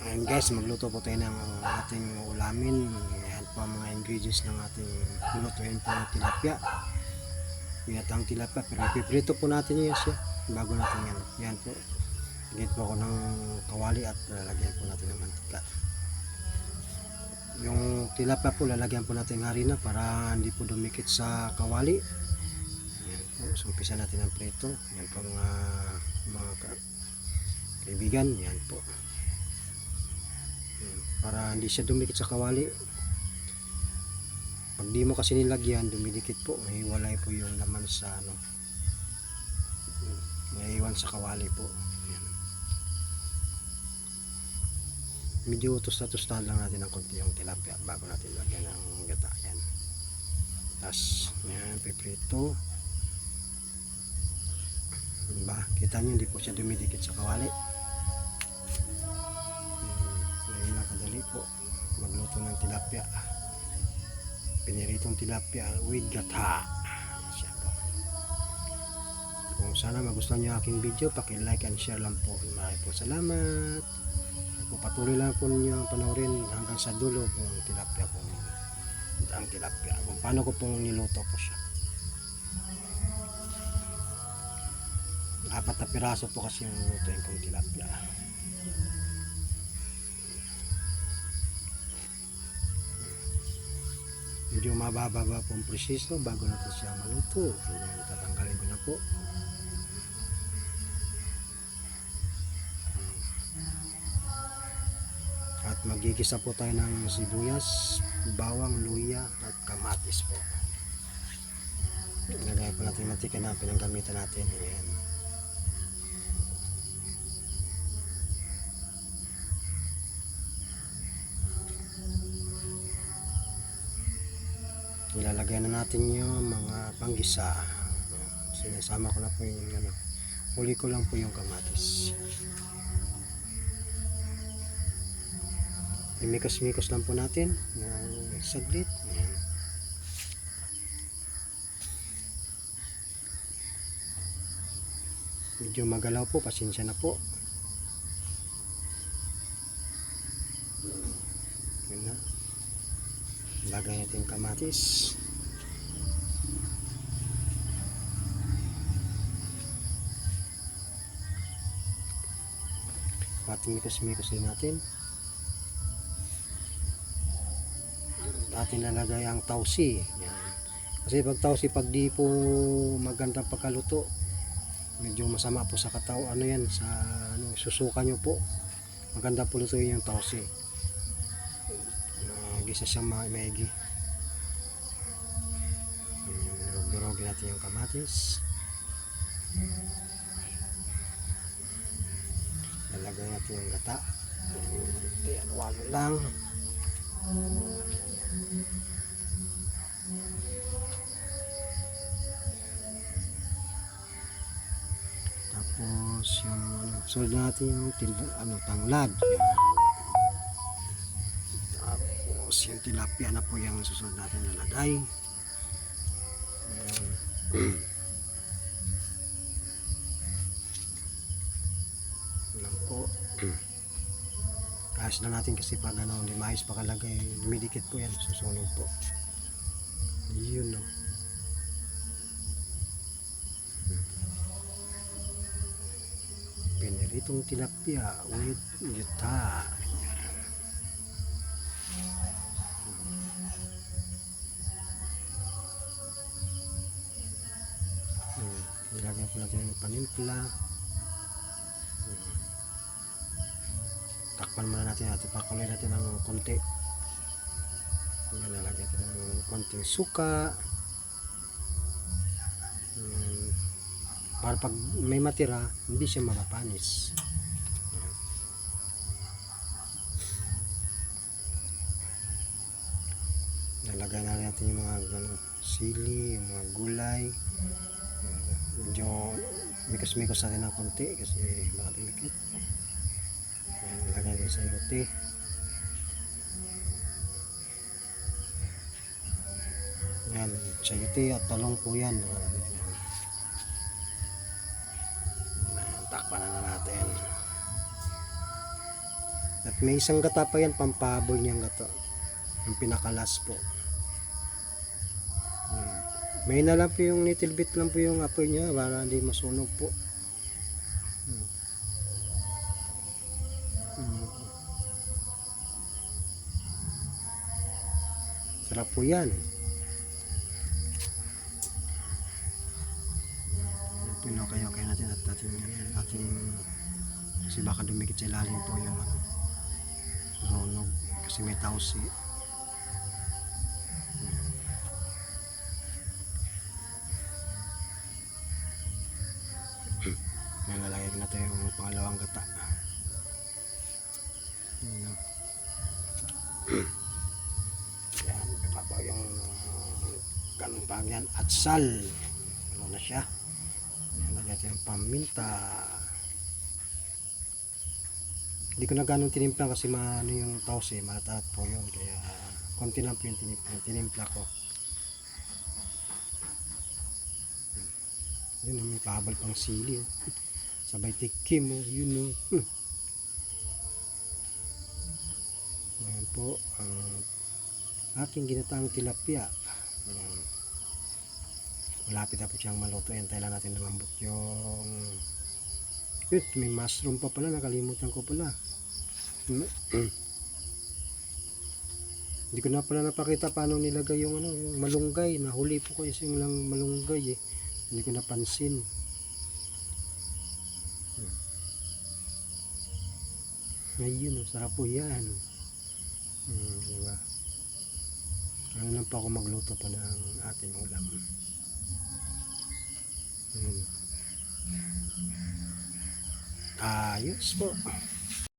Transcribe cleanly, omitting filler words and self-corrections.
Ayan guys, magluto po tayo ng ating ulamin. Ayan po ang mga ingredients ng ating lutuin po ng tilapia. Pinatang tilapia, pero ipiprito po natin yun siya bago natin yan. Yan po. Lagyan po ako ng kawali at lalagyan po natin ng mantika. Yung tilapia po lalagyan po natin ng harina para hindi po dumikit sa kawali. Ayan po. So umpisa natin ang prito. Yan po mga kaibigan. Yan po. Para hindi siya dumikit sa kawali. Pag di mo kasi nilagyan, dumidikit po, may walay po yung laman sa may iwan sa kawali po. Ayan. Medyo tusta-tustahan lang natin ng konti yung tilapia bago natin lagyan ng gata. Ayan. Tapos ayan, piprito. Diba? Kita nyo hindi po siya dumidikit sa kawali. Po magluto ng tilapia, piniritong tilapia with gata. Siya po. Kung sana magustuhan nyo aking video, paki-like and share lang po. Maraming po salamat. Patuloy lang po ninyo panoorin hanggang sa dulo po ang tilapia po, ang tilapia kung paano ko pong niluto po siya. 4 na piraso po kasi yung lutuin kong tilapia. Medyo mababa po ang proseso bago natin siya maluto. Ayan, tatanggalin ko na po. At magigisa po tayo ng sibuyas, bawang, luya at kamatis po. Ilagay po natin yung mantika na pinanggamitan natin. Ayan. Ilalagay na natin yung mga panggisa. Sinasama ko na po yung huli ko lang po yung kamatis. Imikos-mikos lang po natin yung saglit. Ayan. Medyo magalaw po, pasensya na po. Yun na. Lagay natin yung kamatis. Patimikos-mikos din natin. Atin nalagay ang tausi. Yan. Kasi pag tausi, pag di po magandang pagkaluto, medyo masama po sa katawan. Ano yan, sa susuka nyo po. Maganda po lutuin yung tausi. Gisa siyang maigi. Durugin natin yung kamatis. Lalagay natin yung gata. Ayan, walo lang. Tapos yung sunod natin yung tanglad. Tapos yung tilapia na po yung susunod natin nalagay. Lang po. Kahit na natin kasi pag hindi maayos pakalagay, dumidikit po yan, susunog po. Yun, no. Piniritong tilapia with gata. Nilagyan po natin yung panimpla. Takpan muna natin at ipakuloy natin ng konti. Nilagyan natin ng konting suka. Para pag may matira, hindi siya mapapanis. Nalagay na natin yung mga sili, yung mga gulay. Medyo mikos-mikos natin ng konti kasi makadikit. Nilagay natin sa yote. Yan, sayote at talong po yan. Takpan na natin. At may isang gata pa yan, pampaboy niyang gata. Yung pinakalas po. May na lang po yung little bit lang po yung apoy niya para hindi masunog po. Sarap po yan. Pinokay-okay natin at ating kasi baka dumikit sa ilalim po yung sunog kasi may tausi. Nalalagay na tayo yung pangalawang gata. Yan, kapag yung ganun yan at sal. Ano na siya? Lagyan natin yung paminta. Hindi ko na ganun tinimpla kasi maano yung tausi, mataat po yun. Kaya konti lang po yung tinimpla ko. Yun, may pahabol pang sili. Oh. Sabay tikim. Oh. Yun. Oh. Ayan po. Aking ginataang tilapia. Malapit na po siyang maluto. Hintay lang natin lumambot yung may mushroom pa pala, nakalimutan ko pala. Hindi ko na pala napakita paano nilagay yung yung malunggay. Nahuli po ko yung lang malunggay eh. Hindi ko napansin. Ayun, sarap po yan. Diba? Ano lang pa ako magluto pa ng ating ulam. Ayos po.